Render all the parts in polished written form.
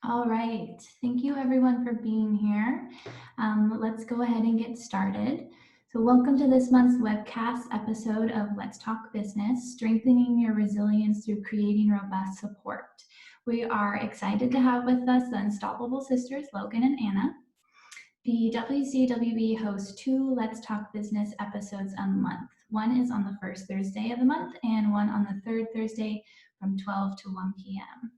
All right. Thank you everyone for being here. Let's go ahead and get started. So welcome to this month's webcast episode of Let's Talk Business, Strengthening Your Resilience Through Creating Robust Support. We are excited to have with us the Unstoppable sisters, Logan and Anna. The WCWB hosts 2 Let's Talk Business episodes a month. One is on the first Thursday of the month and one on the third Thursday from 12 to 1 p.m.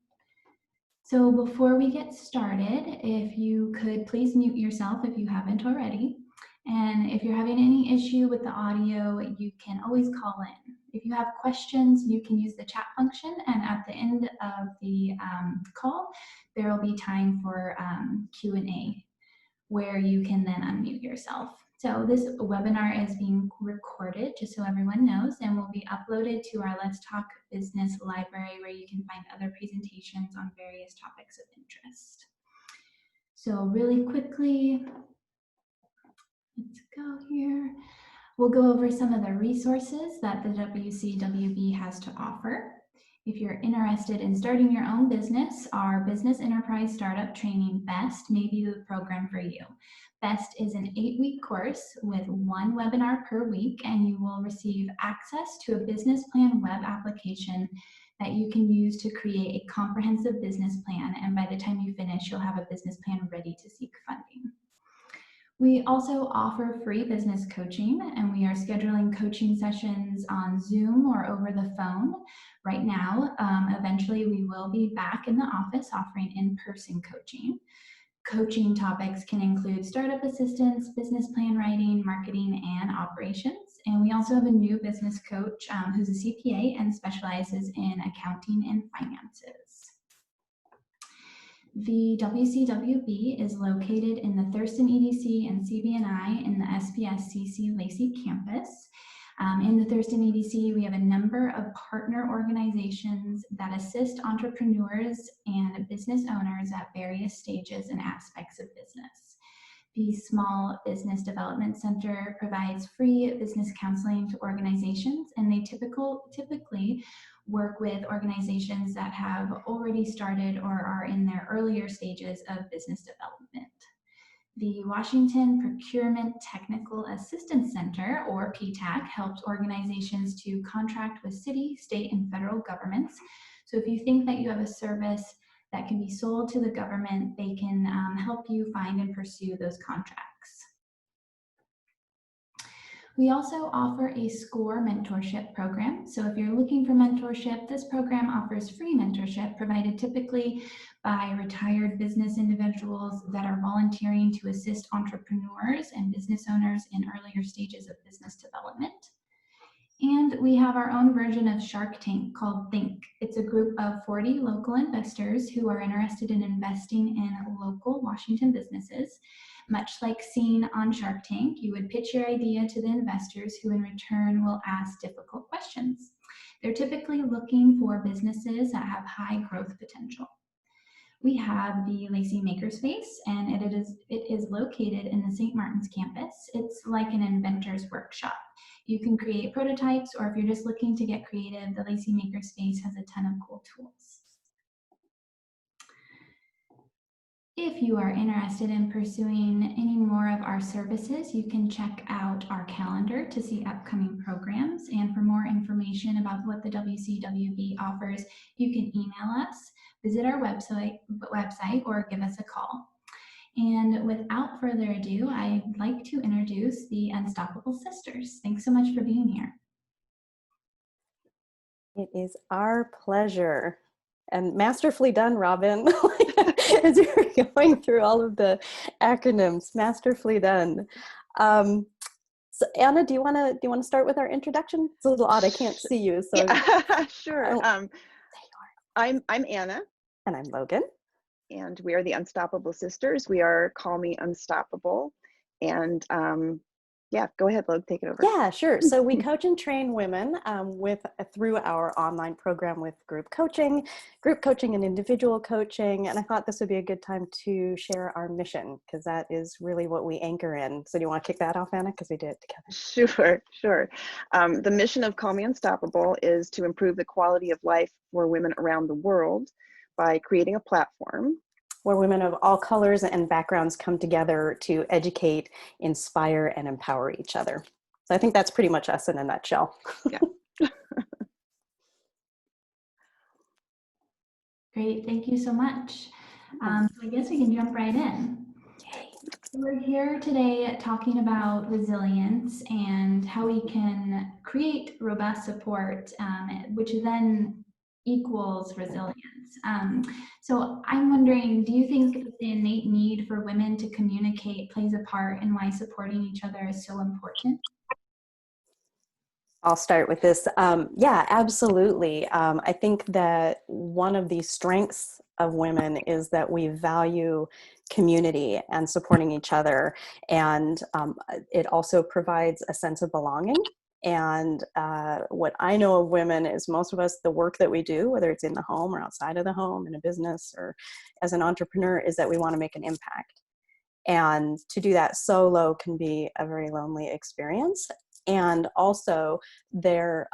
So before we get started, if you could please mute yourself if you haven't already. And if you're having any issue with the audio, you can always call in. If you have questions, you can use the chat function, and at the end of the call, there will be time for Q&A where you can then unmute yourself. So this webinar is being recorded, just so everyone knows, and will be uploaded to our Let's Talk Business library, where you can find other presentations on various topics of interest. So really quickly, let's go here. We'll go over some of the resources that the WCWB has to offer. If you're interested in starting your own business, our Business Enterprise Startup Training BEST may be the program for you. BEST is an 8-week course with 1 webinar per week, and you will receive access to a business plan web application that you can use to create a comprehensive business plan. And by the time you finish, you'll have a business plan ready to seek funding. We also offer free business coaching, and we are scheduling coaching sessions on Zoom or over the phone right now. Eventually, we will be back in the office offering in-person coaching. Coaching topics can include startup assistance, business plan writing, marketing, and operations. And we also have a new business coach who's a CPA and specializes in accounting and finances. The WCWB is located in the Thurston EDC and CBNI in the SPSCC Lacey campus. In the Thurston EDC, we have a number of partner organizations that assist entrepreneurs and business owners at various stages and aspects of business. The Small Business Development Center provides free business counseling to organizations, and they typically work with organizations that have already started or are in their earlier stages of business development. The Washington Procurement Technical Assistance Center, or PTAC, helps organizations to contract with city, state, and federal governments. So if you think that you have a service that can be sold to the government, they can help you find and pursue those contracts. We also offer a SCORE mentorship program. So if you're looking for mentorship, this program offers free mentorship provided typically by retired business individuals that are volunteering to assist entrepreneurs and business owners in earlier stages of business development. And we have our own version of Shark Tank called Think. It's a group of 40 local investors who are interested in investing in local Washington businesses. Much like seen on Shark Tank, you would pitch your idea to the investors, who in return will ask difficult questions. They're typically looking for businesses that have high growth potential. We have the Lacey Makerspace, and it is located in the St. Martin's campus. It's like an inventor's workshop. You can create prototypes, or if you're just looking to get creative, the Lacey Makerspace has a ton of cool tools. If you are interested in pursuing any more of our services, you can check out our calendar to see upcoming programs. And for more information about what the WCWB offers, you can email us, visit our website, or give us a call. And without further ado, I'd like to introduce the Unstoppable sisters. Thanks so much for being here. It is our pleasure. And masterfully done, Robin. As you were going through all of the acronyms, masterfully done. So Anna, do you want to start with our introduction? It's a little odd. I can't see you. So yeah, sure. I'm Anna, and I'm Logan, and we are the Unstoppable sisters. We are Call Me Unstoppable, and yeah, go ahead, Logan, take it over. Yeah, sure. So we coach and train women through our online program with group coaching and individual coaching. And I thought this would be a good time to share our mission, because that is really what we anchor in. So do you want to kick that off, Anna? Because we did it together. Sure. The mission of Call Me Unstoppable is to improve the quality of life for women around the world by creating a platform where women of all colors and backgrounds come together to educate, inspire, and empower each other. So I think that's pretty much us in a nutshell. Yeah. Great, thank you so much. So I guess we can jump right in. We're here today talking about resilience and how we can create robust support, which then equals resilience. So I'm wondering, do you think that the innate need for women to communicate plays a part in why supporting each other is so important? I'll start with this. Yeah, absolutely. I think that one of the strengths of women is that we value community and supporting each other. And it also provides a sense of belonging. And what I know of women is most of us, the work that we do, whether it's in the home or outside of the home, in a business or as an entrepreneur, is that we want to make an impact. And to do that solo can be a very lonely experience. And also, the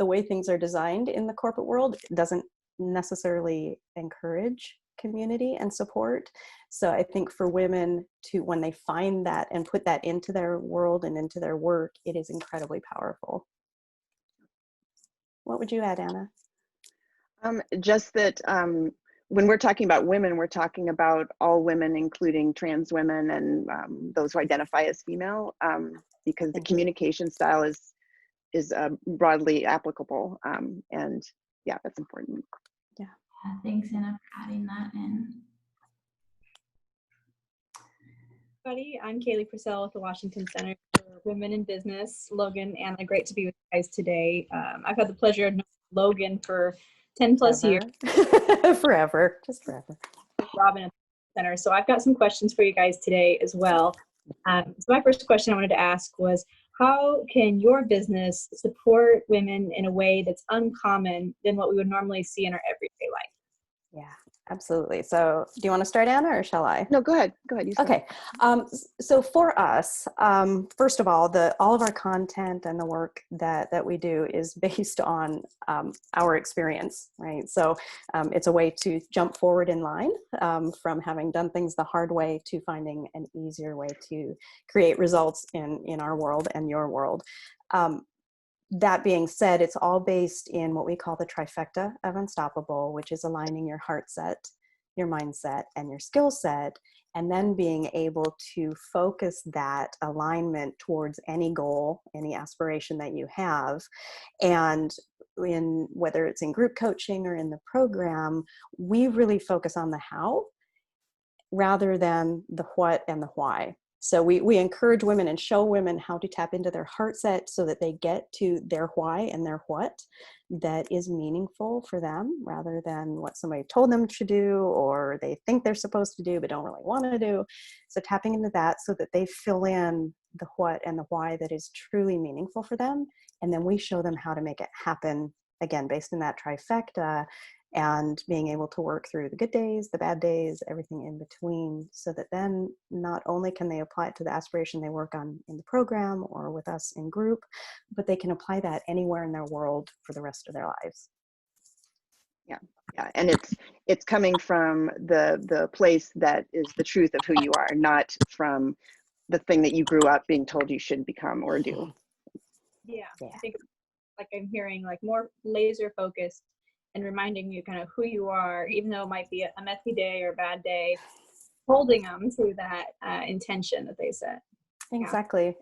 way things are designed in the corporate world doesn't necessarily encourage community and support. So I think for women to, when they find that and put that into their world and into their work, it is incredibly powerful. What would you add, Anna? Just that when we're talking about women, we're talking about all women, including trans women and those who identify as female, because the communication style is broadly applicable. And yeah, that's important. Yeah. Thanks, Anna, for adding that in. Everybody, I'm Kaylee Purcell with the Washington Center for Women in Business. Logan, Anna, great to be with you guys today. I've had the pleasure of knowing Logan for 10 plus years. Forever, just forever. Robin at the center. So I've got some questions for you guys today as well. So my first question I wanted to ask was, how can your business support women in a way that's uncommon than what we would normally see in our everyday life? Yeah, absolutely. So do you want to start, Anna, or shall I? No, go ahead. Go ahead. You start. Okay. So for us, first of all, all of our content and the work that we do is based on our experience, right? So it's a way to jump forward in line from having done things the hard way to finding an easier way to create results in our world and your world. That being said, it's all based in what we call the Trifecta of Unstoppable, which is aligning your heart set, your mindset, and your skill set, and then being able to focus that alignment towards any goal, any aspiration that you have. And whether it's in group coaching or in the program, we really focus on the how rather than the what and the why. So we encourage women and show women how to tap into their heart set so that they get to their why and their what that is meaningful for them rather than what somebody told them to do or they think they're supposed to do but don't really want to do. So tapping into that so that they fill in the what and the why that is truly meaningful for them. And then we show them how to make it happen, again, based in that trifecta, and being able to work through the good days, the bad days, everything in between, so that then not only can they apply it to the aspiration they work on in the program or with us in group, but they can apply that anywhere in their world for the rest of their lives. Yeah, and it's coming from the place that is the truth of who you are, not from the thing that you grew up being told you should become or do. Yeah. I think like I'm hearing like more laser focused and reminding you kind of who you are, even though it might be a messy day or a bad day, holding them to that intention that they set. Exactly.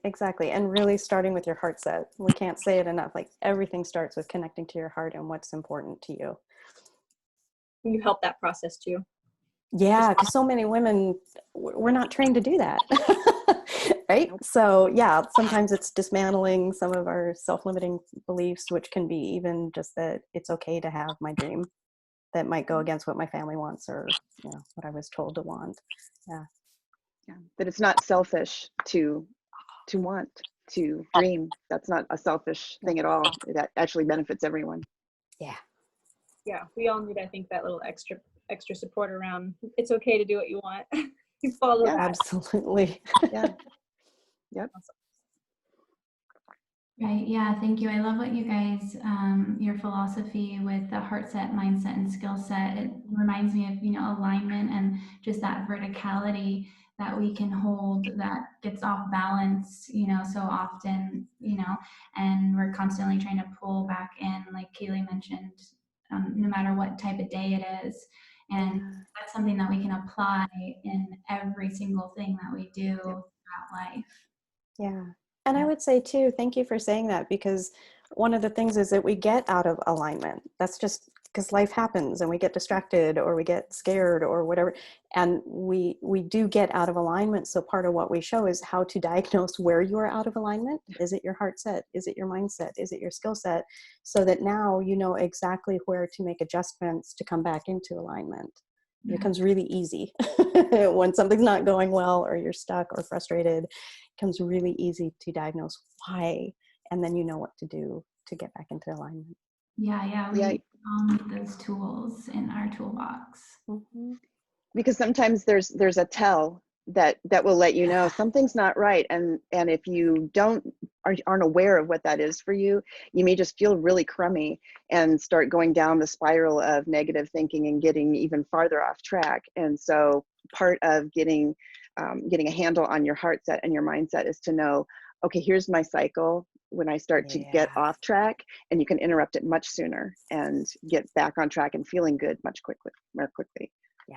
And really starting with your heart set. We can't say it enough. Like everything starts with connecting to your heart and what's important to you. You help that process too. Yeah, because so many women, we're not trained to do that. Right? So yeah, sometimes it's dismantling some of our self-limiting beliefs, which can be even just that it's okay to have my dream that might go against what my family wants or what I was told to want. Yeah. That it's not selfish to want, to dream. That's not a selfish thing at all. That actually benefits everyone. Yeah, we all need, I think, that little extra support around it's okay to do what you want. You follow that. Absolutely. Yeah. Yep. Right. Yeah. Thank you. I love what you guys, your philosophy with the Heartset, mindset, and skill set. It reminds me of, alignment and just that verticality that we can hold that gets off balance, so often, and we're constantly trying to pull back in, like Kaylee mentioned, no matter what type of day it is. And that's something that we can apply in every single thing that we do throughout life. Yeah. And I would say too, thank you for saying that, because one of the things is that we get out of alignment. That's just because life happens and we get distracted or we get scared or whatever. And we do get out of alignment. So part of what we show is how to diagnose where you are out of alignment. Is it your heart set? Is it your mindset? Is it your skill set? So that now you know exactly where to make adjustments to come back into alignment. It becomes really easy when something's not going well or you're stuck or frustrated. It becomes really easy to diagnose why, and then you know what to do to get back into alignment. Yeah, we all need those tools in our toolbox. Mm-hmm. Because sometimes there's a tell that will let you know something's not right, and if you aren't aware of what that is for you, you may just feel really crummy and start going down the spiral of negative thinking and getting even farther off track. And so part of getting a handle on your heart set and your mindset is to know, okay, here's my cycle when I start to get off track, and you can interrupt it much sooner and get back on track and feeling good more quickly. Yeah.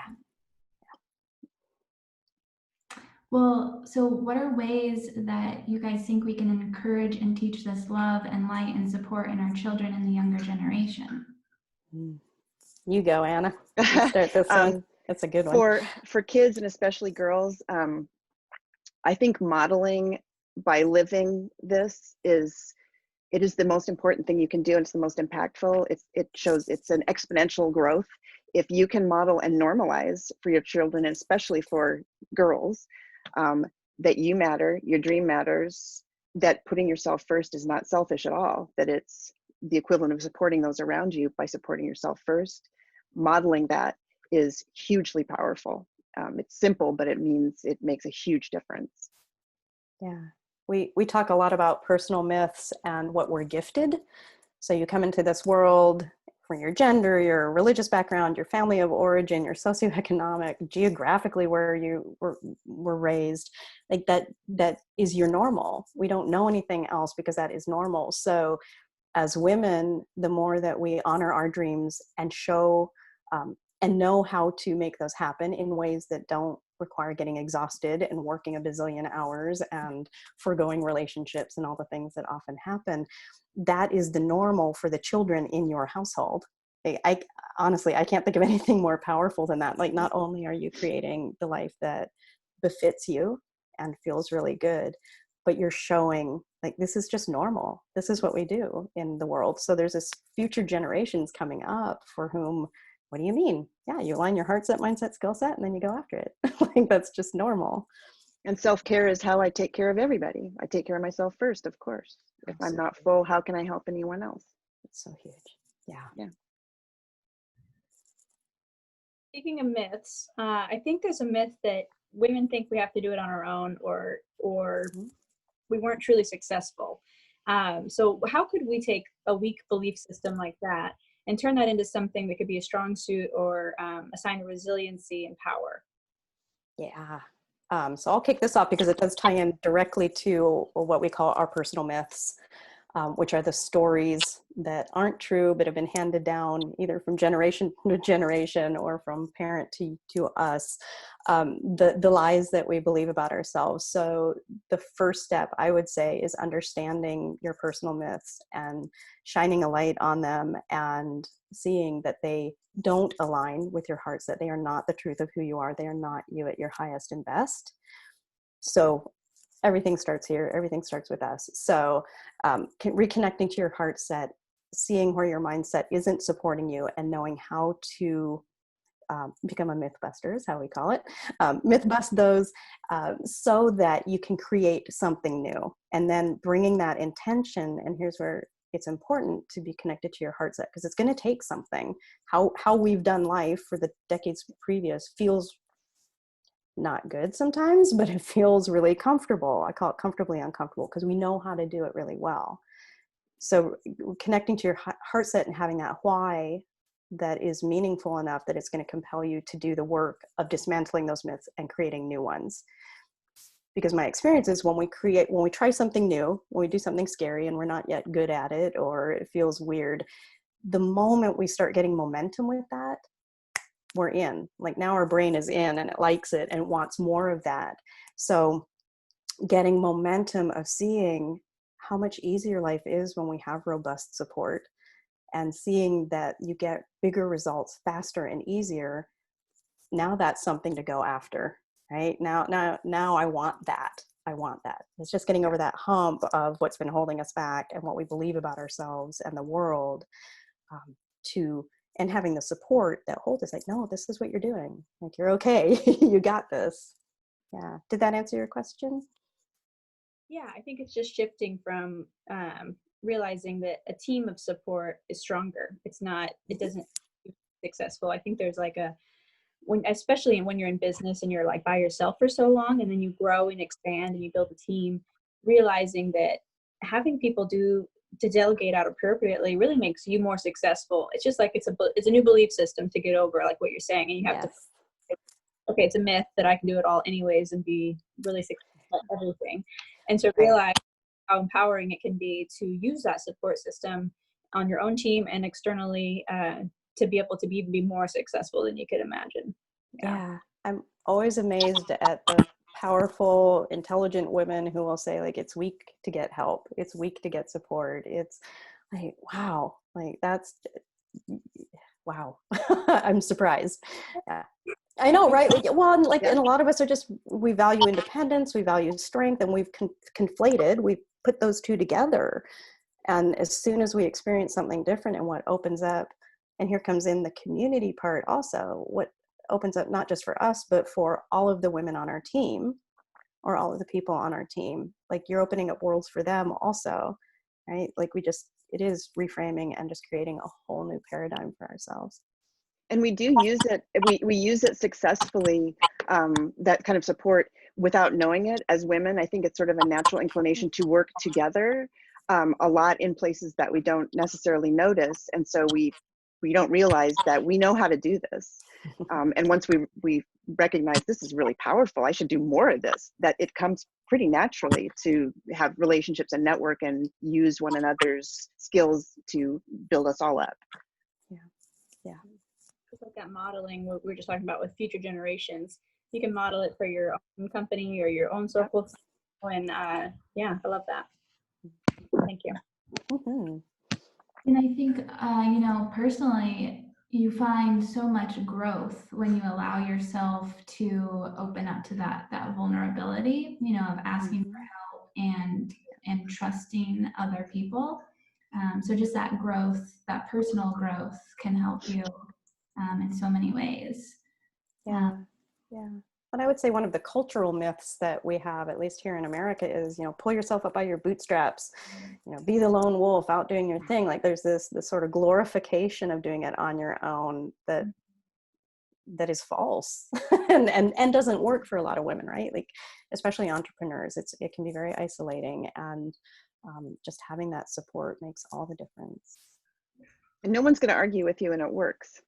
Well, so what are ways that you guys think we can encourage and teach this love and light and support in our children and the younger generation? You go, Anna. You start this one. It's a good one. For kids, and especially girls, I think modeling by living this is the most important thing you can do, and it's the most impactful. It shows it's an exponential growth. If you can model and normalize for your children, and especially for girls, that you matter, your dream matters, that putting yourself first is not selfish at all, that it's the equivalent of supporting those around you by supporting yourself first. Modeling that is hugely powerful. It's simple, but it makes a huge difference. Yeah. We talk a lot about personal myths and what we're gifted. So you come into this world from your gender, your religious background, your family of origin, your socioeconomic, geographically where you were raised, like that is your normal. We don't know anything else because that is normal. So as women, the more that we honor our dreams and show and know how to make those happen in ways that don't require getting exhausted and working a bazillion hours and foregoing relationships and all the things that often happen, that is the normal for the children in your household. I honestly, I can't think of anything more powerful than that. Like, not only are you creating the life that befits you and feels really good, but you're showing like, this is just normal. This is what we do in the world. So there's this future generations coming up for whom, what do you mean? Yeah, you align your heart set, mindset, skill set, and then you go after it. Like, that's just normal. And self-care is how I take care of everybody. I take care of myself first, of course. If I'm not full, how can I help anyone else? It's so huge. Yeah. Speaking of myths, I think there's a myth that women think we have to do it on our own, or we weren't truly successful. So how could we take a weak belief system like that and turn that into something that could be a strong suit or a sign of resiliency and power? Yeah. So I'll kick this off because it does tie in directly to what we call our personal myths, which are the stories that aren't true but have been handed down either from generation to generation or from parent to us, the lies that we believe about ourselves. So the first step, I would say, is understanding your personal myths and shining a light on them and seeing that they don't align with your heart set. They are not the truth of who you are. They are not you at your highest and best. So everything starts here. Everything starts with us. So reconnecting to your heart set, seeing where your mindset isn't supporting you, and knowing how to become a mythbuster is how we call it. Mythbust those so that you can create something new. And then bringing that intention, and here's where it's important to be connected to your heart set, because it's going to take something. How we've done life for the decades previous feels not good sometimes, but it feels really comfortable. I call it comfortably uncomfortable because we know how to do it really well. So connecting to your heart set and having that why that is meaningful enough that it's going to compel you to do the work of dismantling those myths and creating new ones. Because my experience is when we try something new, when we do something scary and we're not yet good at it or it feels weird, the moment we start getting momentum with that, we're in. Like now our brain is in and it likes it and it wants more of that. So getting momentum of seeing how much easier life is when we have robust support and seeing that you get bigger results faster and easier. Now that's something to go after, right? Now I want that. I want that. It's just getting over that hump of what's been holding us back and what we believe about ourselves and the world, and having the support that holds us like, no, this is what you're doing. Like, you're okay. You got this. Yeah. Did that answer your question? Yeah, I think it's just shifting from realizing that a team of support is stronger. It doesn't successful. I think there's like especially when you're in business and you're like by yourself for so long, and then you grow and expand and you build a team, realizing that having people to delegate out appropriately really makes you more successful. It's just like it's a new belief system to get over, like what you're saying, and you have to, okay, it's a myth that I can do it all anyways and be really successful at everything. And to realize how empowering it can be to use that support system on your own team and externally to be able to be more successful than you could imagine. Yeah. I'm always amazed at the powerful, intelligent women who will say like, it's weak to get help. It's weak to get support. It's like, wow, like that's, wow. I'm surprised. Yeah. I know, right? Like, well, and a lot of us are just, we value independence, we value strength, and we've conflated, we put those two together. And as soon as we experience something different and what opens up, and here comes in the community part also, what opens up not just for us, but for all of the women on our team or all of the people on our team, like you're opening up worlds for them also, right? Like it is reframing and just creating a whole new paradigm for ourselves. And we do use it, we use it successfully, that kind of support without knowing it as women. I think it's sort of a natural inclination to work together a lot in places that we don't necessarily notice. And so we don't realize that we know how to do this. And once we recognize this is really powerful, I should do more of this, that it comes pretty naturally to have relationships and network and use one another's skills to build us all up. Yeah. Yeah. Like that modeling what we were just talking about with future generations, you can model it for your own company or your own circle. And yeah, I love that. Thank you. Mm-hmm. And I think, personally, you find so much growth when you allow yourself to open up to that vulnerability, of asking for help and trusting other people. So just that growth, that personal growth can help you in so many ways. Yeah. Yeah. But I would say one of the cultural myths that we have, at least here in America, is, pull yourself up by your bootstraps, be the lone wolf out doing your thing. Like there's this sort of glorification of doing it on your own that is false and doesn't work for a lot of women, right? Like, especially entrepreneurs, it can be very isolating, and just having that support makes all the difference. And no one's going to argue with you, and it works.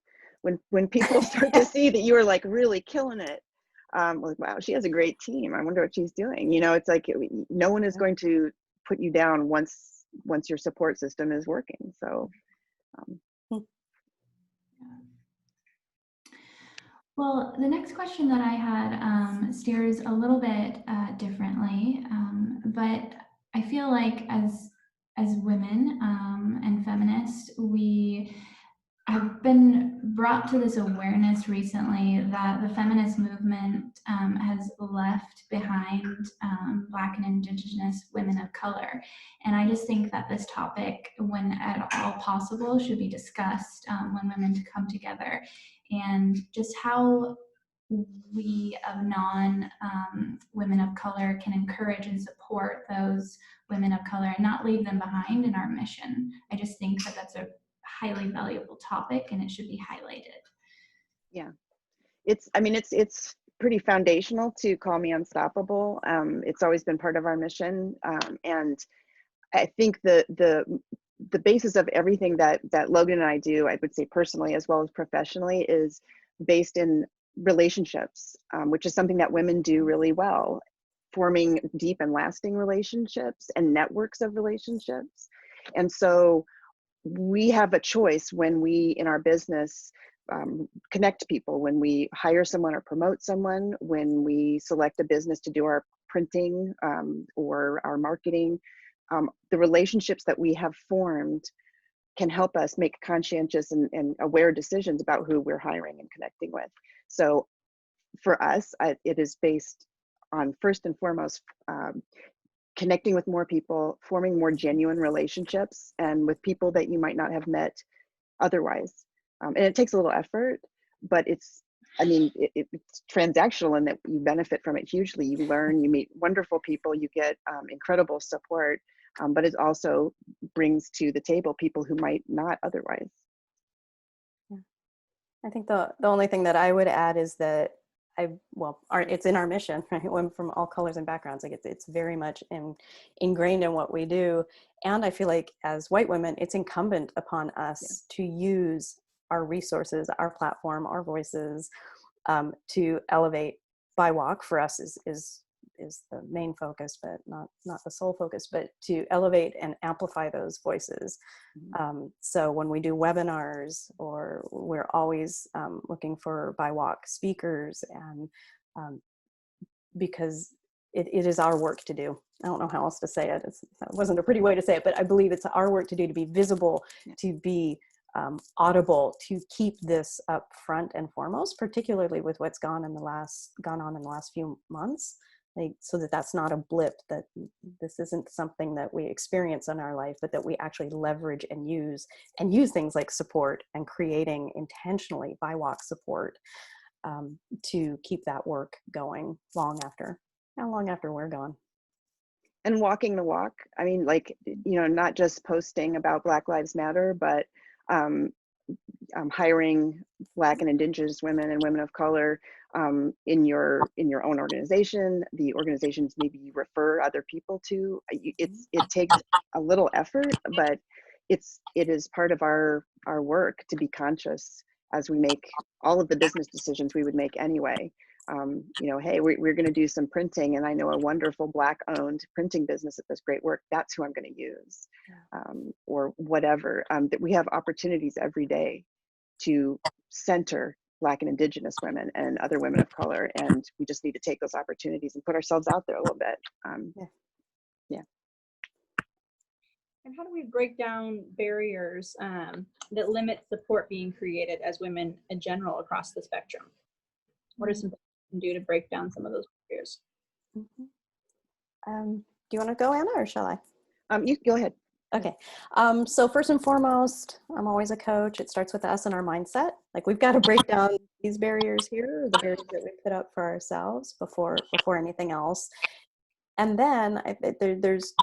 When people start to see that you are like really killing it, like, wow, she has a great team. I wonder what she's doing. It's like no one is going to put you down once your support system is working. So. Well, the next question that I had steers a little bit differently, but I feel like as women and feminists, we have been brought to this awareness recently that the feminist movement has left behind Black and Indigenous women of color. And I just think that this topic, when at all possible, should be discussed when women to come together, and just how we of women of color can encourage and support those women of color and not leave them behind in our mission. I just think that that's a highly valuable topic and it should be highlighted. Yeah, it's pretty foundational to call me unstoppable. It's always been part of our mission, and I think the basis of everything that Logan and I do, I would say personally as well as professionally, is based in relationships, which is something that women do really well, forming deep and lasting relationships and networks of relationships. And so we have a choice when we, in our business, connect people, when we hire someone or promote someone, when we select a business to do our printing or our marketing. The relationships that we have formed can help us make conscientious and aware decisions about who we're hiring and connecting with. So for us, it is based on, first and foremost, connecting with more people, forming more genuine relationships, and with people that you might not have met otherwise. And it takes a little effort, but it's transactional in that you benefit from it hugely. You learn, you meet wonderful people, you get incredible support, but it also brings to the table people who might not otherwise. Yeah. I think the only thing that I would add is that it's in our mission, right? Women from all colors and backgrounds. Like it's very much ingrained in what we do. And I feel like as white women, it's incumbent upon us to use our resources, our platform, our voices, to elevate. BIWOC for us is the main focus, but not the sole focus, but to elevate and amplify those voices. So when we do webinars, or we're always looking for BIWOC speakers, and because it is our work to do. I don't know how else to say it. It wasn't a pretty way to say it, but I believe it's our work to do, to be visible, to be audible, to keep this up front and foremost, particularly with what's gone on in the last few months. So that's not a blip, that this isn't something that we experience in our life, but that we actually leverage and use things like support and creating intentionally BIWOC support to keep that work going long after we're gone. And walking the walk. I mean, not just posting about Black Lives Matter, but hiring Black and Indigenous women and women of color in your own organization, the organizations maybe you refer other people to. It takes a little effort, but it is part of our work to be conscious as we make all of the business decisions we would make anyway. Hey, we're going to do some printing, and I know a wonderful Black-owned printing business that does great work. That's who I'm going to use, or whatever. That we have opportunities every day to center Black and Indigenous women and other women of color, and we just need to take those opportunities and put ourselves out there a little bit. Yeah. And how do we break down barriers that limit support being created as women in general across the spectrum? What are some things we can do to break down some of those barriers? Do you want to go, Anna, or shall I? You go ahead. Okay. So first and foremost, I'm always a coach. It starts with us and our mindset. Like, we've got to break down these barriers here, the barriers that we put up for ourselves before anything else. And then there's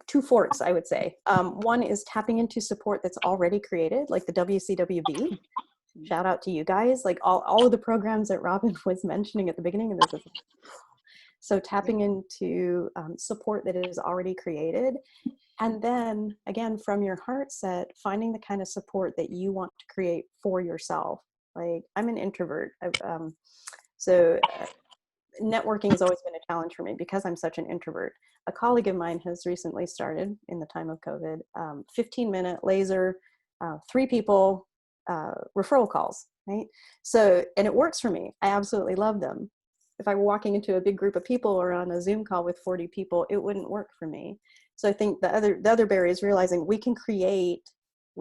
two forks, I would say. One is tapping into support that's already created, like the WCWB. Shout out to you guys. Like all of the programs that Robin was mentioning at the beginning of this. So tapping into support that is already created. And then again, from your Heartset, finding the kind of support that you want to create for yourself. Like, I'm an introvert. So networking has always been a challenge for me because I'm such an introvert. A colleague of mine has recently started, in the time of COVID, 15-minute laser, 3 people, referral calls, right? So, and it works for me. I absolutely love them. If I were walking into a big group of people or on a Zoom call with 40 people, it wouldn't work for me. So I think the other barrier is realizing we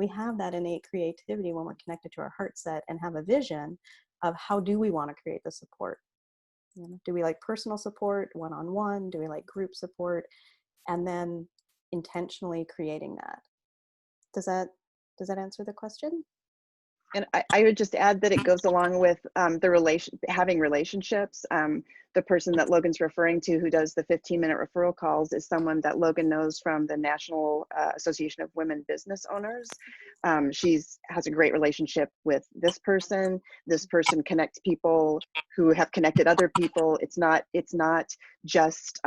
have that innate creativity when we're connected to our Heartset and have a vision of how do we want to create the support. Do we like personal support, one-on-one? Do we like group support? And then intentionally creating that. Does that answer the question? And I would just add that it goes along with having relationships. The person that Logan's referring to who does the 15-minute referral calls is someone that Logan knows from the National Association of Women Business Owners. Has a great relationship with this person. This person connects people who have connected other people. It's not just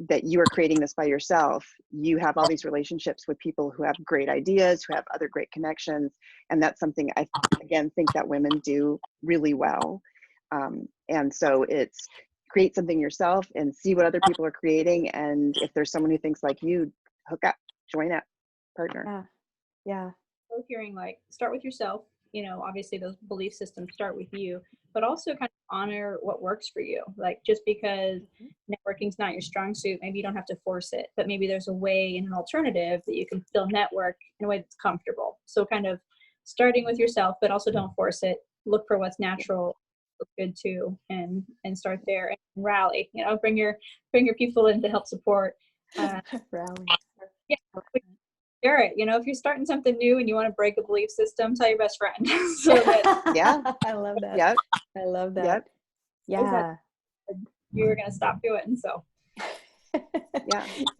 that you are creating this by yourself. You have all these relationships with people who have great ideas, who have other great connections. And that's something I, again, think that women do really well. And so it's create something yourself and see what other people are creating. And if there's someone who thinks like you, hook up, join up, partner. Yeah. So hearing like, start with yourself, obviously those belief systems start with you, but also kind of honor what works for you. Like just because networking's not your strong suit, maybe you don't have to force it, but maybe there's a way and an alternative that you can still network in a way that's comfortable. So kind of starting with yourself, but also don't force it. Look for what's natural, look good too, and start there and rally. Bring your people in to help support. Rally. Yeah. Share it. If you're starting something new and you want to break a belief system, tell your best friend. So that Yeah. I love that. Yep. I love that. Yep. Yeah. You're going to stop doing so.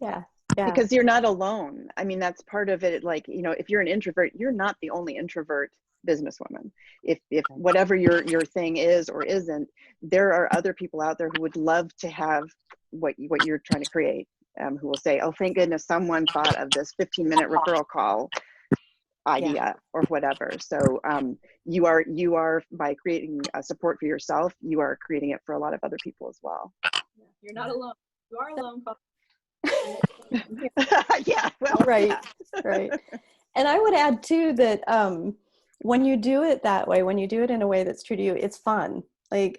Yeah. Because you're not alone. I mean, that's part of it. Like, if you're an introvert, you're not the only introvert businesswoman. If whatever your thing is or isn't, there are other people out there who would love to have what you're trying to create. Who will say, oh, thank goodness someone thought of this 15-minute referral call idea or whatever. So you are by creating support for yourself, you are creating it for a lot of other people as well. You're not alone. You are alone. Yeah. Well, right. And I would add too that when you do it that way, when you do it in a way that's true to you, it's fun. Like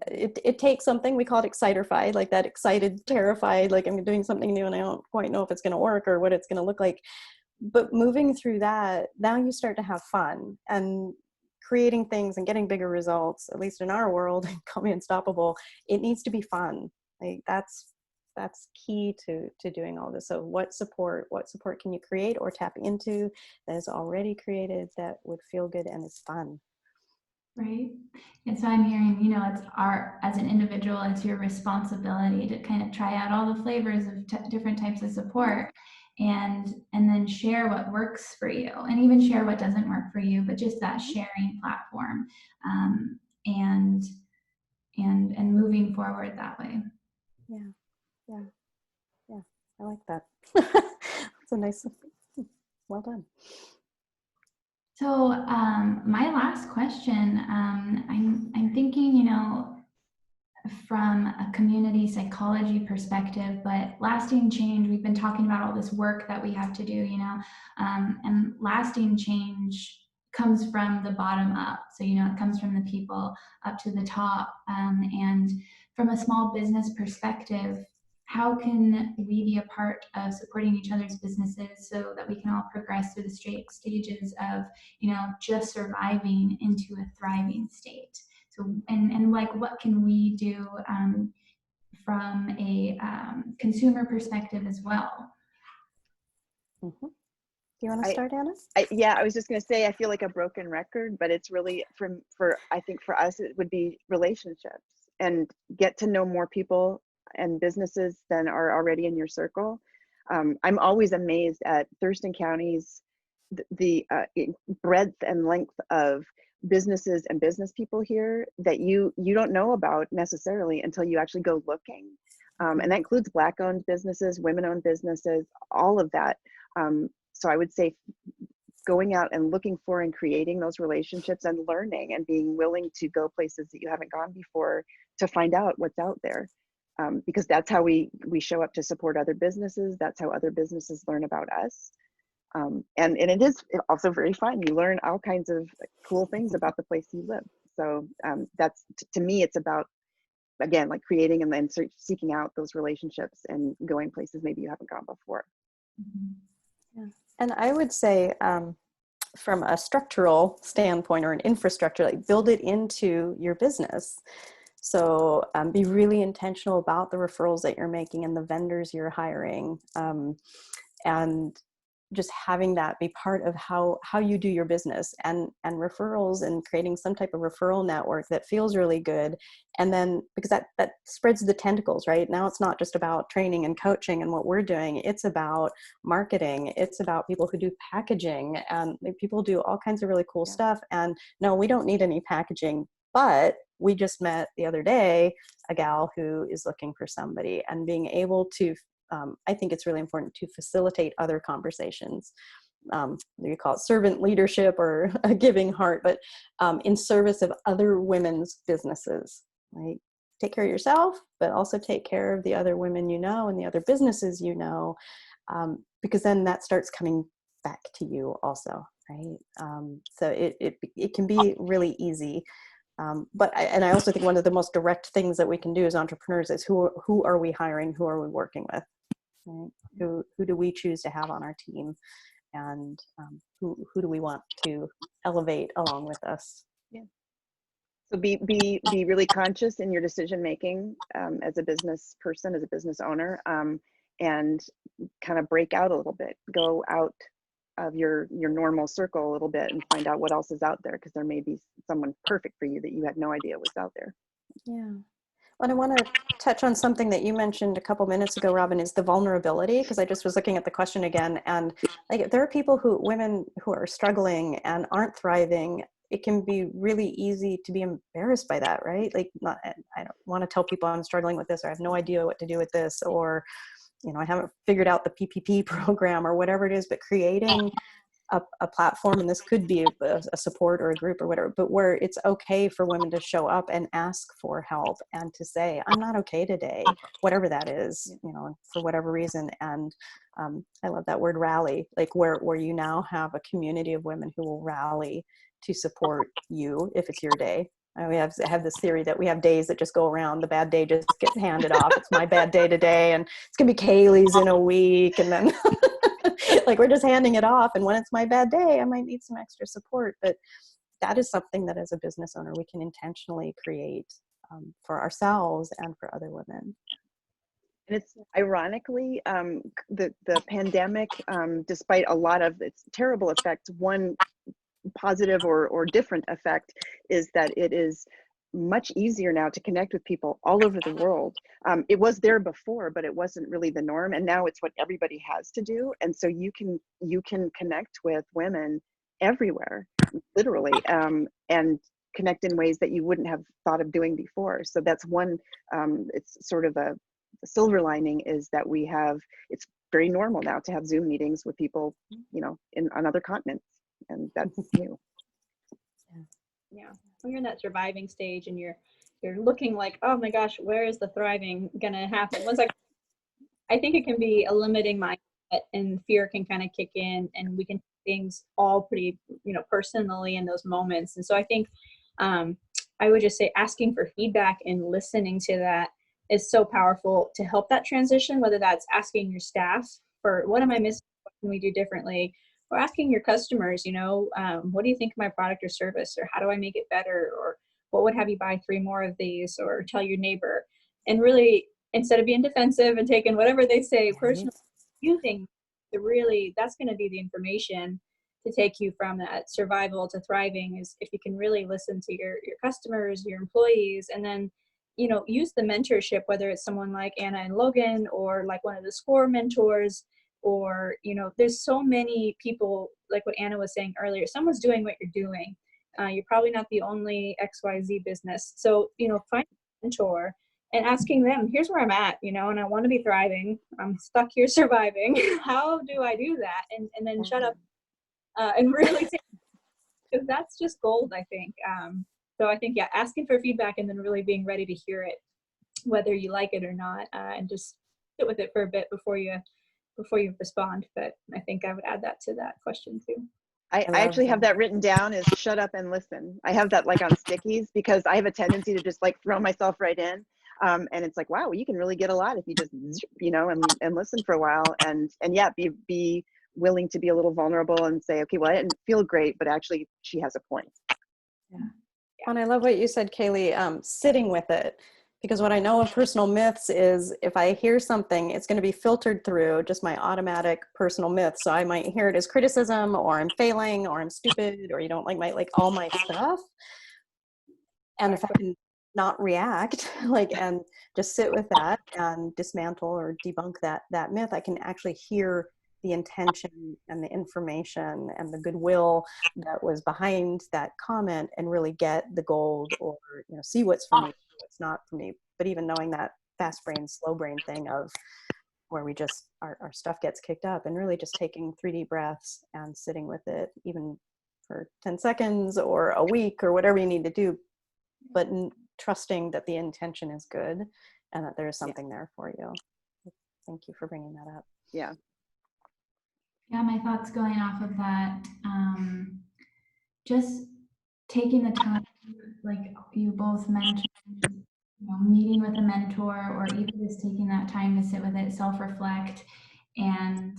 it takes something, we call it exciterfied, like that excited, terrified, like I'm doing something new and I don't quite know if it's going to work or what it's going to look like. But moving through that, now you start to have fun and creating things and getting bigger results, at least in our world, call me unstoppable. It needs to be fun. Like that's key to doing all this. So what support can you create or tap into that is already created that would feel good and is fun? Right. And so I'm hearing, it's as an individual, it's your responsibility to kind of try out all the flavors of different types of support and then share what works for you and even share what doesn't work for you, but just that sharing platform and moving forward that way. Yeah. I like that. That's a nice, well done. So my last question, I'm thinking, from a community psychology perspective, but lasting change, we've been talking about all this work that we have to do, and lasting change comes from the bottom up. So, it comes from the people up to the top. And from a small business perspective, how can we be a part of supporting each other's businesses so that we can all progress through the stages of, just surviving into a thriving state? So, and like, what can we do from a consumer perspective as well? Mm-hmm. Do you want to start, Anna? I was just going to say, I feel like a broken record, but it's really I think for us, it would be relationships and get to know more people and businesses than are already in your circle. I'm always amazed at Thurston County's the breadth and length of businesses and business people here that you don't know about necessarily until you actually go looking. And that includes Black-owned businesses, women-owned businesses, all of that. So I would say going out and looking for and creating those relationships and learning and being willing to go places that you haven't gone before to find out what's out there. Because that's how we show up to support other businesses. That's how other businesses learn about us. And it is also very fun. You learn all kinds of cool things about the place you live. So that's, to me, it's about, again, like creating and then seeking out those relationships and going places maybe you haven't gone before. Yeah. And I would say from a structural standpoint or an infrastructure, like build it into your business. So be really intentional about the referrals that you're making and the vendors you're hiring. And just having that be part of how you do your business, and referrals, and creating some type of referral network that feels really good. And then, because that spreads the tentacles, right? Now it's not just about training and coaching and what we're doing. It's about marketing. It's about people who do packaging, and people do all kinds of really cool stuff. And no, we don't need any packaging, but we just met the other day a gal who is looking for somebody, and being able to I think it's really important to facilitate other conversations. You call it servant leadership or a giving heart, but in service of other women's businesses, right? Take care of yourself, but also take care of the other women you know and the other businesses you know, because then that starts coming back to you also, right? So it can be really easy. But I also think one of the most direct things that we can do as entrepreneurs is who are we hiring? Who are we working with? Right? Who do we choose to have on our team, and who do we want to elevate along with us? Yeah. So be really conscious in your decision making as a business person, as a business owner, and kind of break out a little bit. Go out of your normal circle a little bit and find out what else is out there, because there may be someone perfect for you that you had no idea was out there. Yeah. Well, I want to touch on something that you mentioned a couple minutes ago, Robin, is the vulnerability, because I just was looking at the question again, and like there are women who are struggling and aren't thriving. It can be really easy to be embarrassed by that, right? Like, I don't want to tell people I'm struggling with this, or I have no idea what to do with this, or I haven't figured out the PPP program, or whatever it is. But creating a platform, and this could be a support or a group or whatever, but where it's okay for women to show up and ask for help, and to say, I'm not okay today, whatever that is, for whatever reason. And I love that word rally, like where you now have a community of women who will rally to support you if it's your day. We have this theory that we have days that just go around. The bad day just gets handed off. It's my bad day today, and it's gonna be Kaylee's in a week, and then like we're just handing it off. And when it's my bad day, I might need some extra support. But that is something that as a business owner we can intentionally create for ourselves and for other women. And it's ironically the pandemic, despite a lot of its terrible effects, one positive or different effect is that it is much easier now to connect with people all over the world. It was there before, but it wasn't really the norm, and now it's what everybody has to do. And so you can connect with women everywhere, literally, and connect in ways that you wouldn't have thought of doing before. So that's one. It's sort of a silver lining, is that it's very normal now to have Zoom meetings with people, on other continents, and that's new. Yeah, when you're in that surviving stage and you're looking like, oh my gosh, where is the thriving gonna happen? I think it can be a limiting mindset, and fear can kind of kick in, and we can do things all pretty, personally in those moments. And so I think I would just say asking for feedback and listening to that is so powerful to help that transition, whether that's asking your staff for what am I missing, what can we do differently, or asking your customers, what do you think of my product or service, or how do I make it better, or what would have you buy 3 more of these, or tell your neighbor. And really, instead of being defensive and taking whatever they say personally, using that's going to be the information to take you from that survival to thriving, is if you can really listen to your customers, your employees, and then use the mentorship, whether it's someone like Anna and Logan, or like one of the SCORE mentors, or there's so many people, like what Anna was saying earlier, someone's doing what you're doing. You're probably not the only XYZ business. So find a mentor and asking them, here's where I'm at, and I want to be thriving, I'm stuck here surviving. How do I do that? And then shut up and really take, because that's just gold, I think. So I think, asking for feedback and then really being ready to hear it, whether you like it or not, and just sit with it for a bit before you respond. But I think I would add that to that question too. I actually have that written down as shut up and listen. I have that like on stickies, because I have a tendency to just like throw myself right in. And it's like, wow, you can really get a lot if you just, and listen for a while, and be willing to be a little vulnerable and say, okay, well, I didn't feel great, but actually she has a point. Yeah. And I love what you said, Kaylee, sitting with it. Because what I know of personal myths is if I hear something, it's going to be filtered through just my automatic personal myths. So I might hear it as criticism, or I'm failing, or I'm stupid, or you don't like all my stuff. And if I can not react, and just sit with that and dismantle or debunk that myth, I can actually hear the intention and the information and the goodwill that was behind that comment, and really get the gold, or see what's for me, what's not for me. But even knowing that fast brain, slow brain thing of where we just our stuff gets kicked up, and really just taking 3 deep breaths and sitting with it, even for 10 seconds or a week or whatever you need to do, but trusting that the intention is good and that there is something there for you. Thank you for bringing that up. Yeah. Yeah, my thoughts going off of that, just taking the time, like you both mentioned, meeting with a mentor, or even just taking that time to sit with it, self-reflect, and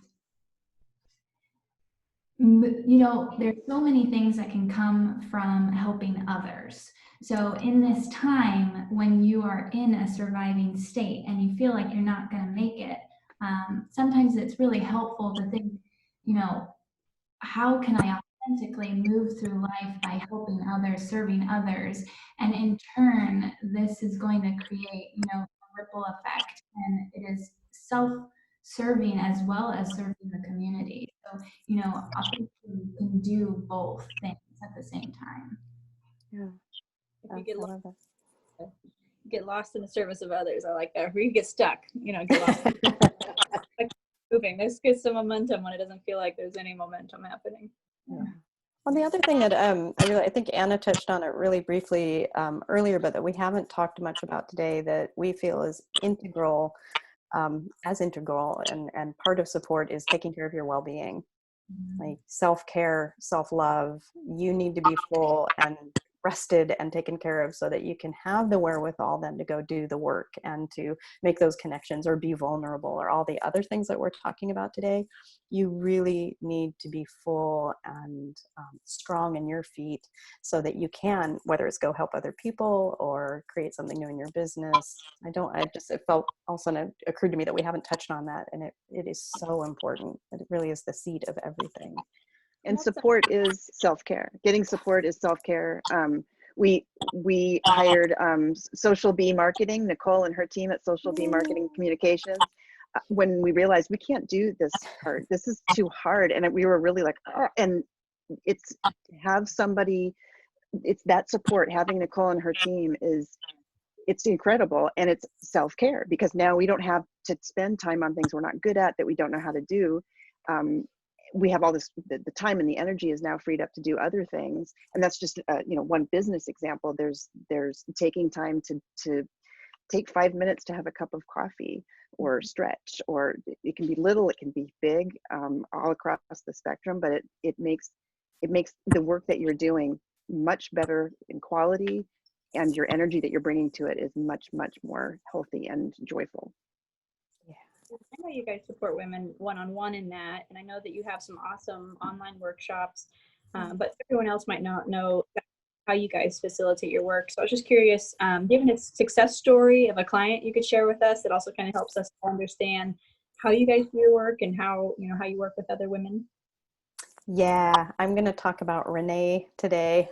there's so many things that can come from helping others. So in this time when you are in a surviving state and you feel like you're not going to make it, sometimes it's really helpful to think, how can I authentically move through life by helping others, serving others? And in turn, this is going to create, a ripple effect, and it is self-serving as well as serving the community. So, authentically you can do both things at the same time. Yeah. If you love that. get lost in the service of others, I like that. Or you get stuck, get lost. Moving. This gets some momentum when it doesn't feel like there's any momentum happening. Yeah. Well, the other thing that I think Anna touched on it really briefly earlier, but that we haven't talked much about today, that we feel is integral, and part of support is taking care of your well-being, like self-care, self-love. You need to be full and rested and taken care of so that you can have the wherewithal then to go do the work and to make those connections or be vulnerable or all the other things that we're talking about today. You really need to be full and strong in your feet so that you can, whether it's go help other people or create something new in your business. It felt also, and it occurred to me that we haven't touched on that, and it is so important. It really is the seed of everything. And support is self-care. Getting support is self-care. We hired Social B Marketing, Nicole and her team at Social B Marketing Communications, when we realized we can't do this part. This is too hard. And we were really like, oh, and it's that support, having Nicole and her team it's incredible. And it's self-care, because now we don't have to spend time on things we're not good at, that we don't know how to do. We have all this, the time and the energy is now freed up to do other things. And that's just, one business example. There's taking time to take 5 minutes to have a cup of coffee or stretch, or it can be little, it can be big, all across the spectrum, but it makes the work that you're doing much better in quality, and your energy that you're bringing to it is much, much more healthy and joyful. I know you guys support women one-on-one in that, and I know that you have some awesome online workshops, but everyone else might not know how you guys facilitate your work. So I was just curious, do you have a success story of a client you could share with us that also kind of helps us understand how you guys do your work and how you work with other women? Yeah, I'm going to talk about Renee today.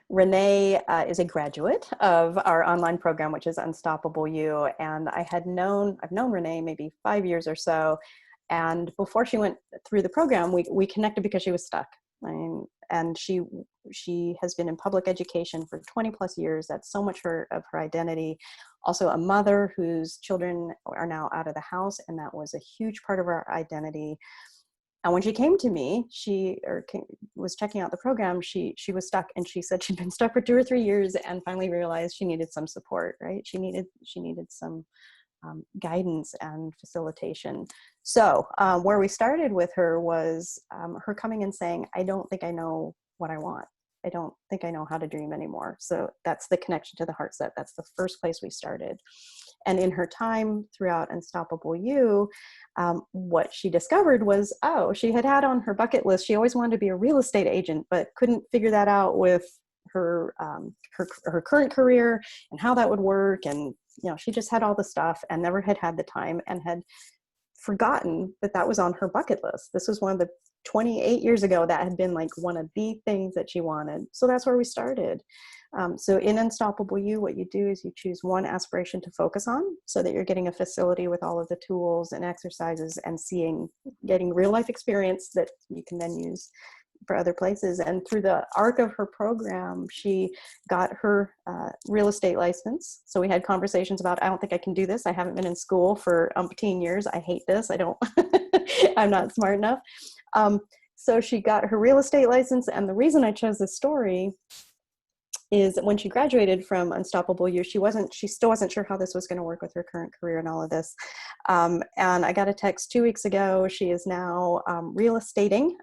Renee is a graduate of our online program, which is Unstoppable You. And I've known Renee maybe 5 years or so. And before she went through the program, we connected because she was stuck. And she has been in public education for 20 plus years. That's so much of her identity. Also a mother whose children are now out of the house. And that was a huge part of her identity. And when she came to me, was checking out the program, she was stuck, and she said she'd been stuck for 2 or 3 years and finally realized she needed some support, right? She needed some guidance and facilitation. So where we started with her was her coming and saying, I don't think I know what I want. I don't think I know how to dream anymore. So that's the connection to the Heartset. That's the first place we started. And in her time throughout Unstoppable You, what she discovered was, she had on her bucket list, she always wanted to be a real estate agent, but couldn't figure that out with her current career and how that would work. And, you know, she just had all the stuff and never had the time and had forgotten that that was on her bucket list. This was one of the 28 years ago that had been like one of the things that she wanted. So that's where we started. So in Unstoppable You, what you do is you choose one aspiration to focus on so that you're getting a facility with all of the tools and exercises and getting real life experience that you can then use for other places. And through the arc of her program, she got her real estate license. So we had conversations about, I don't think I can do this. I haven't been in school for umpteen years. I hate this. I'm not smart enough. So she got her real estate license. And the reason I chose this story is when she graduated from Unstoppable You, she still wasn't sure how this was going to work with her current career and all of this. And I got a text 2 weeks ago. She is now real estating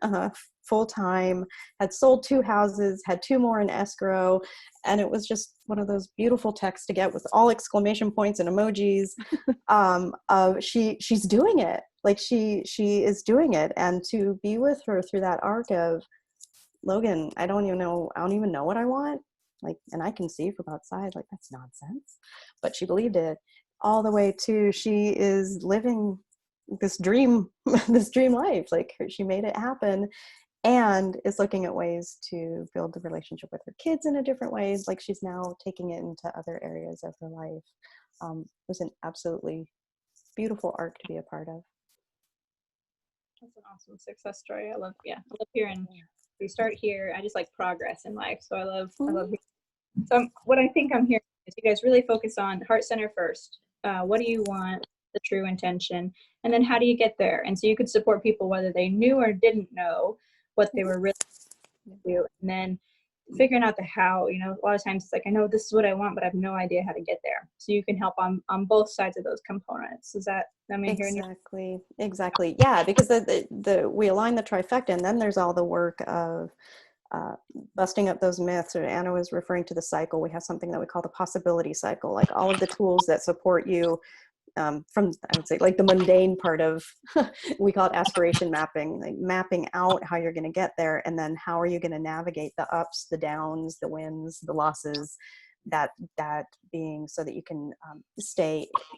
full-time, had sold 2 houses, had 2 more in escrow. And it was just one of those beautiful texts to get with all exclamation points and emojis of she's doing it. Like she is doing it. And to be with her through that arc of, Logan, I don't even know what I want. Like, and I can see from outside, like, that's nonsense. But she believed it all the way to she is living this dream life. Like she made it happen and is looking at ways to build the relationship with her kids in a different ways. Like she's now taking it into other areas of her life. It was an absolutely beautiful arc to be a part of. That's an awesome success story. I love hearing. We start here. I just like progress in life. So I love hearing. So what I think I'm hearing is you guys really focus on heart center first. What do you want? The true intention, and then how do you get there? And so you could support people whether they knew or didn't know what they were really do, and then figuring out the how. You know, a lot of times it's like, I know this is what I want, but I have no idea how to get there. So you can help on both sides of those components. Is that Exactly. Yeah, because we align the trifecta, and then there's all the work of busting up those myths. Or Anna was referring to the cycle. We have something that we call the possibility cycle, like all of the tools that support you from, I would say, like the mundane part of, we call it aspiration mapping, like mapping out how you're going to get there. And then how are you going to navigate the ups, the downs, the wins, the losses, that being so that you can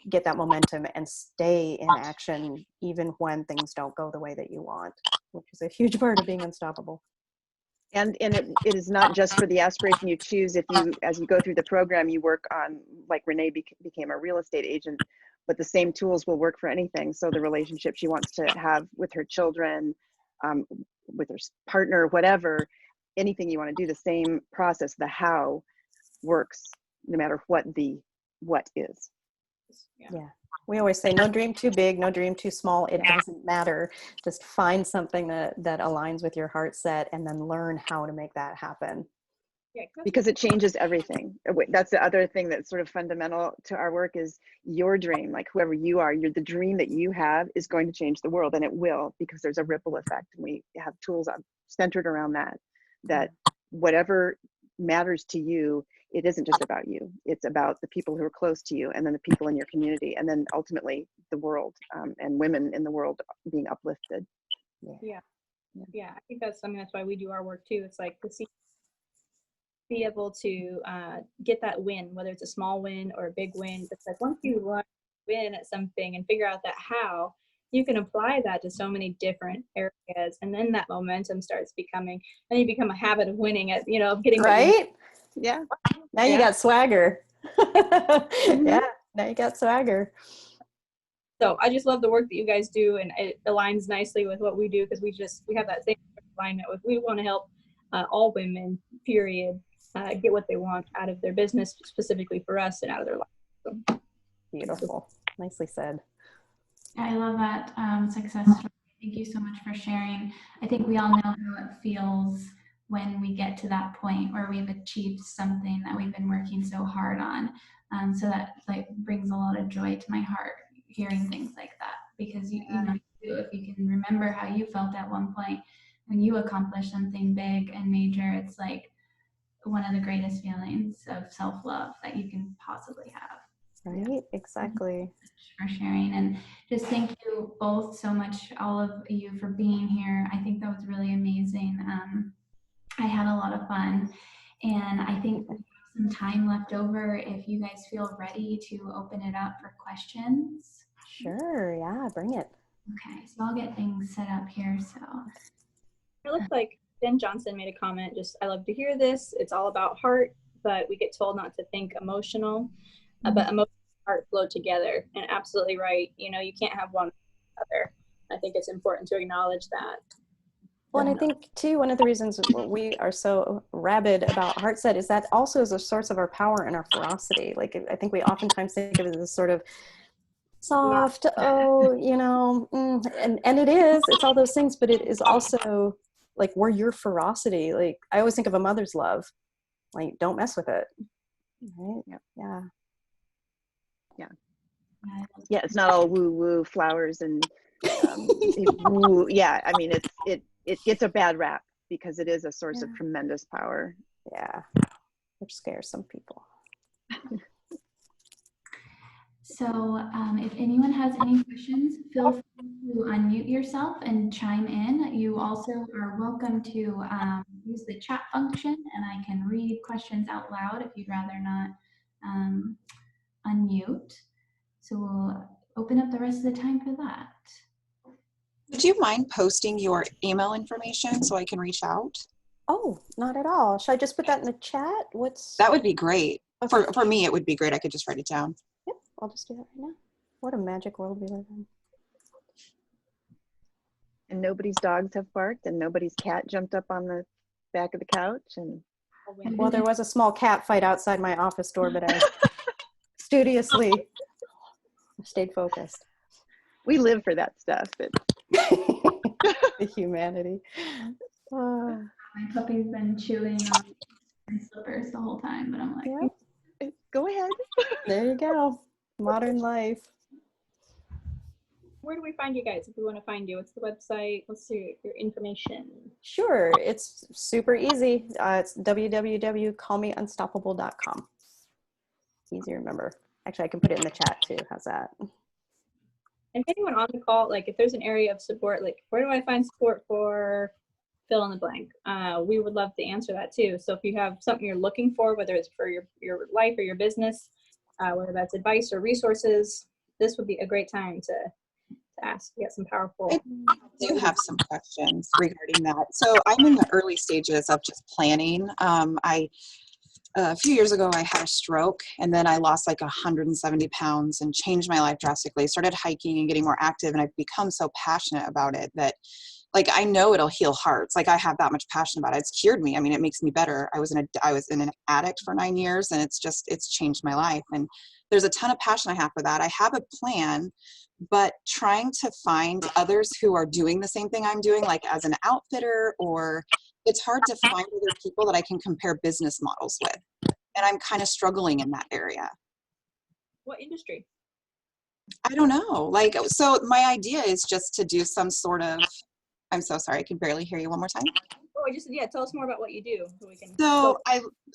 get that momentum and stay in action even when things don't go the way that you want, which is a huge part of being unstoppable. And it is not just for the aspiration you choose. As you go through the program, you work on, like Renee became a real estate agent, but the same tools will work for anything. So the relationship she wants to have with her children, with her partner, whatever, anything you want to do, the same process, the how works no matter what the what is. Yeah. We always say no dream too big, no dream too small. It doesn't matter. Just find something that aligns with your heart set and then learn how to make that happen. Because it changes everything. That's the other thing that's sort of fundamental to our work is your dream. Like whoever you are, the dream that you have is going to change the world, and it will, because there's a ripple effect. And we have tools centered around that whatever matters to you, it isn't just about you. It's about the people who are close to you, and then the people in your community, and then ultimately the world, and women in the world being uplifted. Yeah. I think that's why we do our work too. It's like to be able to get that win, whether it's a small win or a big win. It's like once you win at something and figure out that how, you can apply that to so many different areas, and then that momentum starts becoming, and you become a habit of winning at, of getting right. Yeah. Now you got swagger. Yeah. Now you got swagger. So I just love the work that you guys do, and it aligns nicely with what we do, because we have that same alignment with, we want to help all women, period, get what they want out of their business, specifically for us, and out of their life. So. Beautiful. Nicely said. I love that success story. Thank you so much for sharing. I think we all know how it feels when we get to that point where we've achieved something that we've been working so hard on. So that brings a lot of joy to my heart hearing things like that, because you know, if you can remember how you felt at one point when you accomplished something big and major, it's like one of the greatest feelings of self-love that you can possibly have. Right, exactly. For sharing, and just thank you both so much, all of you, for being here. I think that was really amazing. I had a lot of fun, And I think we have some time left over if you guys feel ready to open it up for questions. Sure, yeah, bring it. Okay, so I'll get things set up here. So It looks like Jen Johnson made a comment, just, I love to hear this. It's all about heart, but we get told not to think emotional, but emotion and heart flow together. And absolutely right. You know, you can't have one without the other. I think it's important to acknowledge that. Well, and I think too, one of the reasons we are so rabid about Heartset is that also is a source of our power and our ferocity. Like, I think we oftentimes think of it as sort of soft, you know, and it's all those things, but it is also like, we're your ferocity. Like, I always think of a mother's love, like, don't mess with it. Right? Yep. Yeah. Yeah, it's not all woo woo flowers and woo. Yeah, I mean, it gets a bad rap because it is a source of tremendous power. Yeah, which scares some people. So if anyone has any questions, feel free to unmute yourself and chime in. You also are welcome to use the chat function, and I can read questions out loud if you'd rather not unmute. So we'll open up the rest of the time for that. Would you mind posting your email information so I can reach out? Oh, not at all. Should I just put that in the chat? That would be great. Okay. For me, it would be great. I could just write it down. Yep, I'll just do that right now. What a magic world we live in. And nobody's dogs have barked and nobody's cat jumped up on the back of the couch. And Well, there was a small cat fight outside my office door, but I studiously stayed focused. we live for that stuff. The humanity. My puppy's been chewing on my slippers the whole time, but I'm like, Yep. Go ahead. There you go. Modern life. Where do we find you guys if we want to find you? What's the website? What's your information? Sure, it's super easy. It's www.callmeunstoppable.com. Easy to remember. Actually, I can put it in the chat too. How's that? And if anyone on the call, like if there's an area of support, like where do I find support for fill in the blank? We would love to answer that too. So if you have something you're looking for, whether it's for your life or your business, whether that's advice or resources, this would be a great time to ask. You got some powerful. I do have some questions regarding that. So I'm in the early stages of just planning. A few years ago, I had a stroke, and then I lost like 170 pounds and changed my life drastically. Started hiking and getting more active, and I've become so passionate about it that, like, I know it'll heal hearts. Like, I have that much passion about it. It's cured me. I mean, it makes me better. I was an addict for 9 years, and it's changed my life. And there's a ton of passion I have for that. I have a plan, but trying to find others who are doing the same thing I'm doing, like as an outfitter, or it's hard to find other people that I can compare business models with. And I'm kind of struggling in that area. What industry? I don't know. Like, so my idea is just to do some sort of, I'm so sorry, I could barely hear you one more time. Oh, tell us more about what you do so we can. So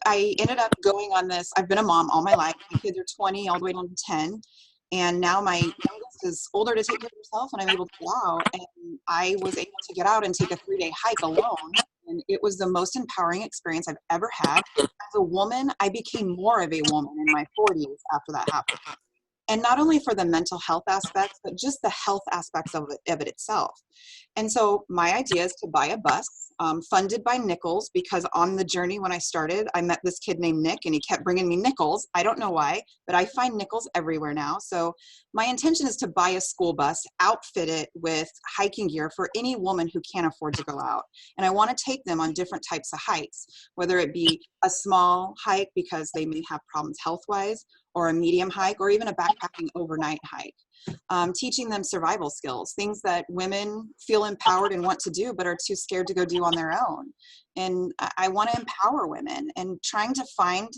I ended up going on this. I've been a mom all my life. My kids are 20 all the way down to 10. And now my youngest is older to take care of herself, and I'm able to get out. And I was able to get out and take a 3-day hike alone. And it was the most empowering experience I've ever had. As a woman, I became more of a woman in my 40s after that happened. And not only for the mental health aspects, but just the health aspects of it itself. And so my idea is to buy a bus funded by nickels, because on the journey when I started, I met this kid named Nick, and he kept bringing me nickels. I don't know why, but I find nickels everywhere now. So my intention is to buy a school bus, outfit it with hiking gear for any woman who can't afford to go out. And I want to take them on different types of hikes, whether it be a small hike because they may have problems health-wise, or a medium hike, or even a backpacking overnight hike. Teaching them survival skills, things that women feel empowered and want to do, but are too scared to go do on their own. And I want to empower women, and trying to find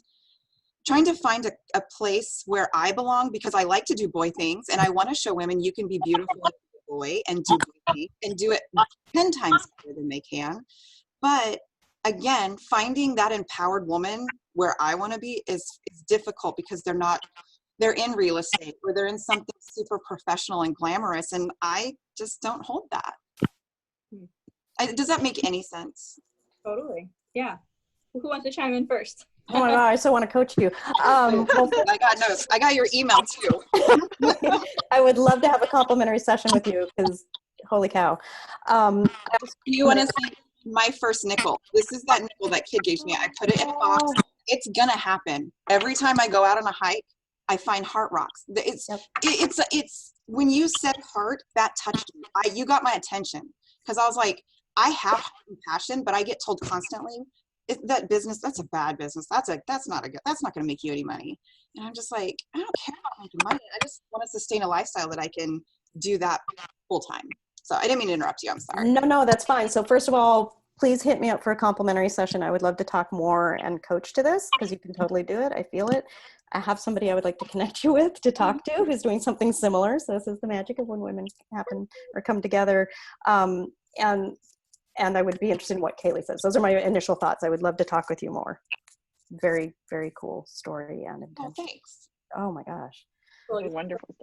a place where I belong, because I like to do boy things, and I want to show women you can be beautiful as a boy and do boy things and do it 10 times better than they can. But again, finding that empowered woman where I want to be is difficult, because they're in real estate, or they're in something super professional and glamorous, and I just don't hold that. Does that make any sense? Totally. Yeah. Who wants to chime in first? Oh my God, I so want to coach you. Well, I got notes. I got your email too. I would love to have a complimentary session with you because holy cow. You want to see my first nickel? This is that nickel that kid gave me. I put it in a box. It's gonna happen. Every time I go out on a hike, I find heart rocks. It's when you said heart, that touched me. You got my attention because I was like, I have passion, but I get told constantly that business, that's a bad business. That's not going to make you any money. And I'm just like, I don't care about making money. I just want to sustain a lifestyle that I can do that full time. So I didn't mean to interrupt you. I'm sorry. No, that's fine. So first of all, please hit me up for a complimentary session. I would love to talk more and coach to this because you can totally do it. I feel it. I have somebody I would like to connect you with to talk to who's doing something similar. So this is the magic of when women happen or come together. And I would be interested in what Kaylee says. Those are my initial thoughts. I would love to talk with you more. Very, very cool story and intention. Oh, thanks. Oh my gosh. Wonderful.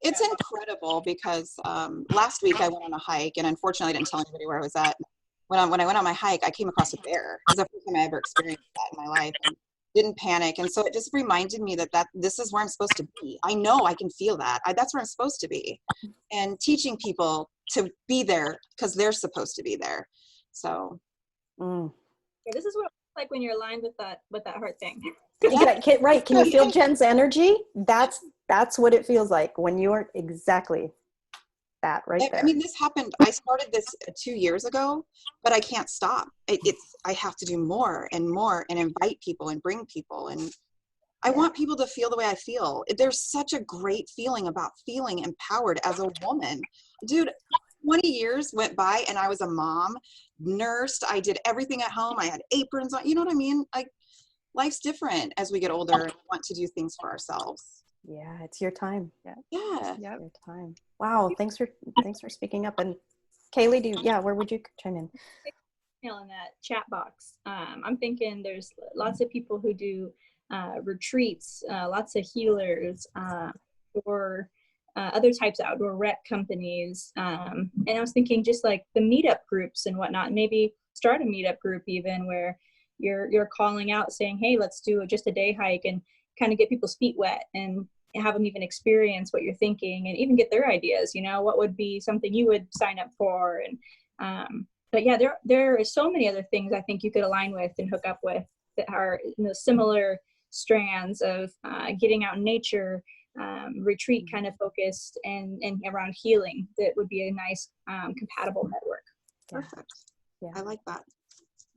It's incredible because last week I went on a hike and unfortunately I didn't tell anybody where I was at. When I went on my hike, I came across a bear. It was the first time I ever experienced that in my life and didn't panic. And so it just reminded me that this is where I'm supposed to be. I know I can feel that. That's where I'm supposed to be. And teaching people to be there because they're supposed to be there. So. Yeah, this is what it's like when you're aligned with that heart thing. Yeah, right. Can you feel Jen's energy? That's what it feels like when you are exactly that right there. I mean, this happened. I started this 2 years ago, but I can't stop. I have to do more and more and invite people and bring people. And I want people to feel the way I feel. There's such a great feeling about feeling empowered as a woman. Dude, 20 years went by and I was a mom, nursed. I did everything at home. I had aprons on. You know what I mean? Like, life's different as we get older and want to do things for ourselves. Yeah, it's your time. Yeah. It's your time. Wow, thanks for speaking up. And Kaylee, where would you chime in? In that chat box. I'm thinking there's lots of people who do retreats, lots of healers, or other types of outdoor rec companies. And I was thinking just like the meetup groups and whatnot, maybe start a meetup group even where you're calling out saying, hey, let's do just a day hike and kind of get people's feet wet and have them even experience what you're thinking and even get their ideas, what would be something you would sign up for. And but yeah, there are so many other things I think you could align with and hook up with that are similar strands of getting out in nature, retreat kind of focused and around healing. That would be a nice compatible network. Perfect. Yeah. I like that.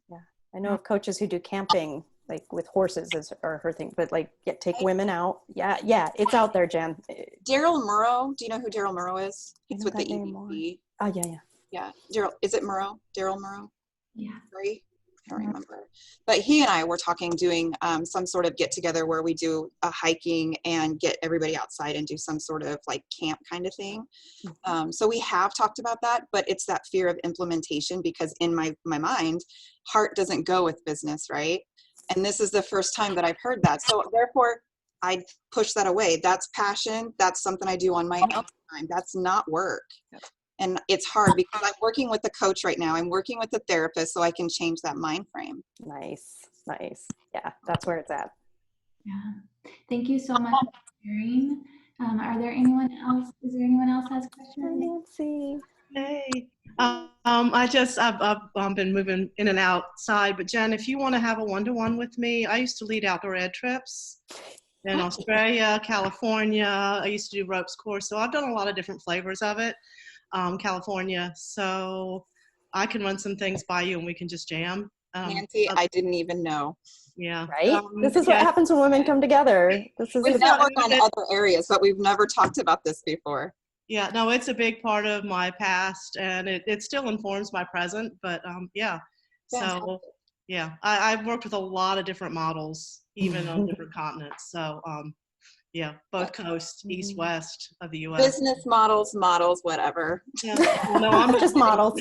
Yeah. I know of coaches who do camping, like with horses are her thing, but like take women out. Yeah. It's out there, Jen. Daryl Murrow. Do you know who Daryl Murrow is? He's with the EVP. Oh, yeah. Yeah. Daryl, is it Murrow? Daryl Murrow? Yeah. Right? I don't remember. But he and I were talking, doing some sort of get together where we do a hiking and get everybody outside and do some sort of like camp kind of thing. So we have talked about that, but it's that fear of implementation because in my mind, heart doesn't go with business, right? And this is the first time that I've heard that. So therefore, I push that away. That's passion. That's something I do on my own time. That's not work. And it's hard because I'm working with a coach right now. I'm working with a therapist so I can change that mind frame. Nice. Yeah, that's where it's at. Yeah. Thank you so much for sharing. Is there anyone else has questions? Nancy. Hey. I've been moving in and outside, but Jen, if you want to have a one-to-one with me, I used to lead outdoor ed trips in Australia, California. I used to do ropes course. So I've done a lot of different flavors of it. California, so I can run some things by you and we can just jam. Nancy, I didn't even know. Yeah. Right? This is what happens when women come together. We network on other areas, but we've never talked about this before. Yeah, no, it's a big part of my past and it still informs my present, but so yeah, I've worked with a lot of different models, even on different continents. So yeah, both coasts, east, west of the U.S. Business models, whatever. Yeah. Well, no, I'm just models.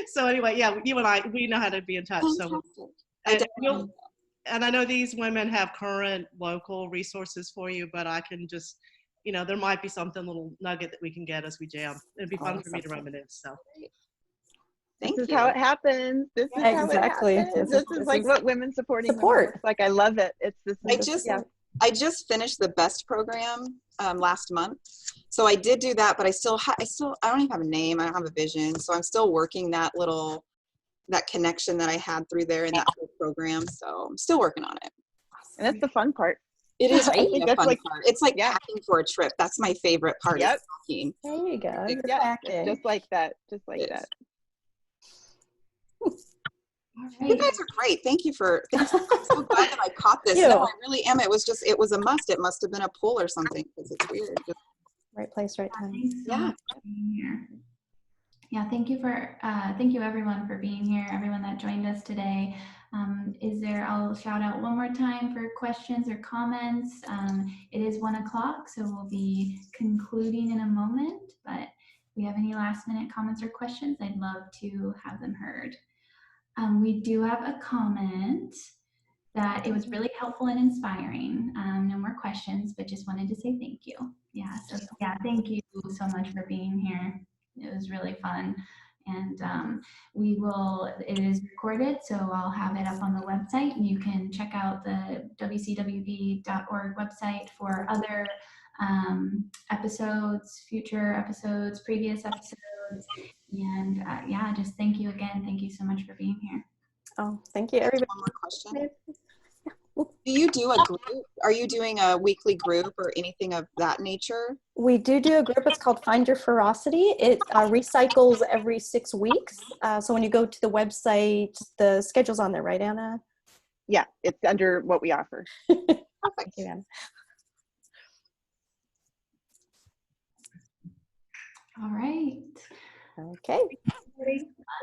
So anyway, yeah, you and I, we know how to be in touch. So, and I know these women have current local resources for you, but I can just, there might be something little nugget that we can get as we jam. It'd be fun for me to reminisce. So. Thank This is you. how it happens. This is Exactly. how it happens. This is like what women supporting women support. looks like. I love it. I just finished the BEST program last month. So I did do that, but I don't even have a name. I don't have a vision. So I'm still working that connection that I had through there in that whole program. So I'm still working on it. And that's the fun part. It is I think really a that's fun like, part. It's like yeah. packing for a trip. That's my favorite part. Yep. Is packing. There you go. Yeah, it's just like that. Just like that. You guys are great. Thank you I'm so glad that I caught this. You. No, I really am. It was a must. It must have been a pull or something because it's weird. Right place, right time. Yeah. Yeah, thank you everyone for being here, everyone that joined us today. I'll shout out one more time for questions or comments. It is 1 o'clock, so we'll be concluding in a moment, but if we have any last minute comments or questions, I'd love to have them heard. We do have a comment that it was really helpful and inspiring. No more questions, but just wanted to say thank you. Yeah, so yeah, thank you so much for being here. It was really fun. And it is recorded, so I'll have it up on the website, and you can check out the WCWB.org website for other episodes, future episodes, previous episodes. And yeah, just thank you again. Thank you so much for being here. Oh, thank you, everybody. One more question. Do you do a group? Are you doing a weekly group or anything of that nature? We do a group. It's called Find Your Ferocity. It recycles every 6 weeks. So when you go to the website, the schedule's on there, right, Anna? Yeah, it's under what we offer. Thank you, Anna. All right. Okay.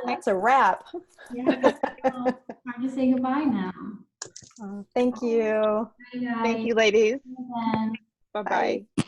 That's a wrap. Yeah. Time to say goodbye now. Thank you. Bye, guys. Thank you, ladies. Bye. Bye-bye.